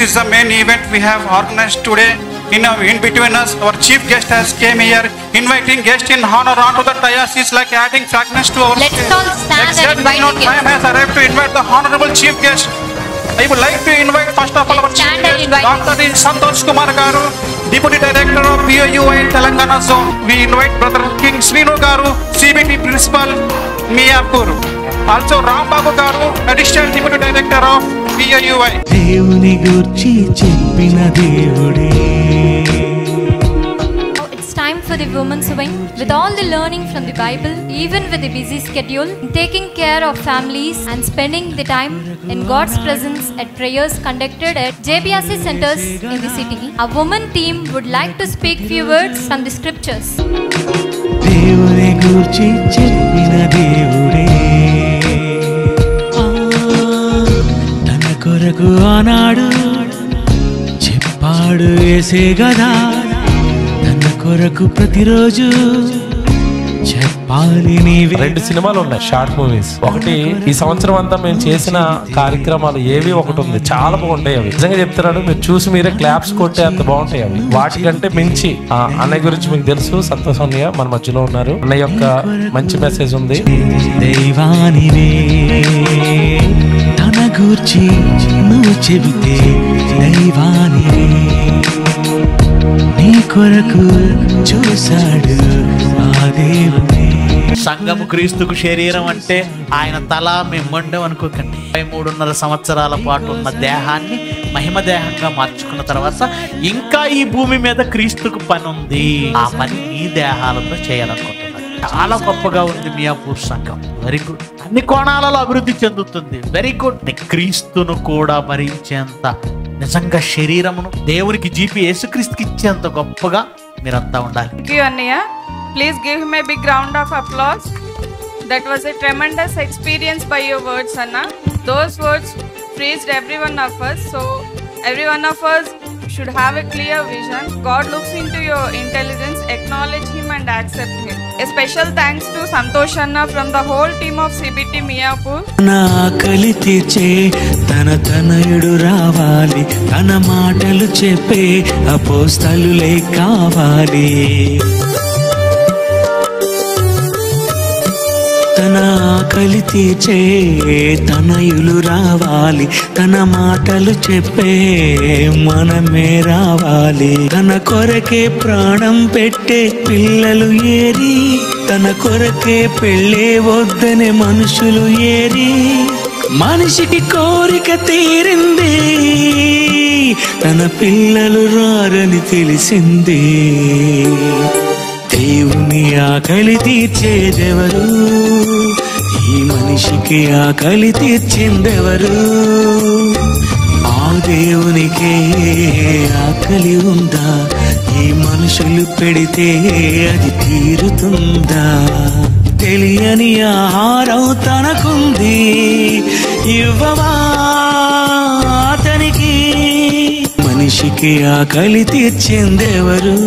is the main event we have organized today. In between us, our chief guest has came here, inviting guests in honor onto the dais is like adding fragrance to our Let's all stand and invite him. Time has arrived to invite the honorable chief guest. I would like to invite first of all our chief guest, Dr. Santosh Kumar Garu, Deputy Director of BOUI Telangana Zone. We invite Brother King Srinu Garu, CBT Principal, Miyapur. Also Rambabu Garu, Additional Deputy Director of BOUI. దేవుని గురించి చెప్పిన దేవుడే. It's time for the women's wing. With all the learning from the Bible, even with the busy schedule, taking care of families and spending the time in God's presence at prayers conducted at JPRC centers in the city, a woman team would like to speak few words from the scriptures. దేవుని గురించి చెప్పిన దేవుడే, తన కొరకు ఆనాడు చెప్పాడు యేసే గదా, తన కొరకు ప్రతిరోజు చెప్పాలి నీవే. 2 సినిమాలు ఉన్నాయి, షార్ట్ మూవీస్. ఒకటి ఈ సంవత్సరం అంతా మేము చేసిన కార్యక్రమాలు ఏవి ఒకటి ఉంది, చాలా బాగుంటాయి అవి. నిజంగా చెప్తున్నాడు, మీరు చూసి మీరే క్లాప్స్ కొట్టే అంత బాగుంటాయి అవి. వాటికంటే మించి అన్నయ్య గురించి మీకు తెలుసు, సంతోష్ అన్నయ్య మన మధ్యలో ఉన్నారు. అన్నయ్య యొక్క మంచి మెసేజ్ ఉంది. దైవానివే తన గూర్చి నువ్వు చెబితే, దైవానివే నీ కొరకు చూశాడు ఆ దేవుడే. సంఘము క్రీస్తుకు శరీరం అంటే ఆయన తల, మేము మొండం అనుకోకండి. 3.5 సంవత్సరాల పాటు ఉన్న దేహాన్ని మహిమ దేహంగా మార్చుకున్న తర్వాత ఇంకా ఈ భూమి మీద క్రీస్తుకు పని ఉంది. ఆ పని మీ దేహాలతో చేయాలనుకుంటున్నారు. చాలా గొప్పగా ఉంది మియాపూర్ సంఘం. Very good. అన్ని కోణాలలో అభివృద్ధి చెందుతుంది. Very good. క్రీస్తును కూడా భరించేంత, నిజంగా శరీరమును దేవునికి జీపీ యేసుక్రీస్తుకి ఇచ్చేంత గొప్పగా మీరంతా ఉండాలి. Thank you, Annaya. Please give him a big round of applause. That was a tremendous experience by your words, Anna. Those words freed every one of us. So every one of us should have a clear vision. God looks into your intelligence. Acknowledge him and accept him. A special thanks to Santosh Anna from the whole team of CBT Miyapur. నా ఆకలి తీర్చే తన తనయుడు రావాలి, తన మాటలు చెప్పే అపోస్తలులే కావాలి. తన ఆకలి తీర్చే తనయులు రావాలి, తన మాటలు చెప్పే మనమే రావాలి. తన కొరకే ప్రాణం పెట్టే పిల్లలు ఏరి, తన కొరకే పెళ్ళే వద్దనే మనుషులు ఏరి, మనిషికి కోరిక తీరింది, తన పిల్లలు రారని తెలిసింది. దేవుని ఆకలి తీర్చేదెవరు? ఈ మనిషికి ఆకలి తీర్చిందెవరు? ఆ దేవునికే ఆకలి ఉందా? ఈ మనుషులు పెడితే అది తీరుతుందా? తెలియని ఆహారం తనకుంది, ఇవ్వవా అతనికి? మనిషికి ఆకలి తీర్చిందెవరు?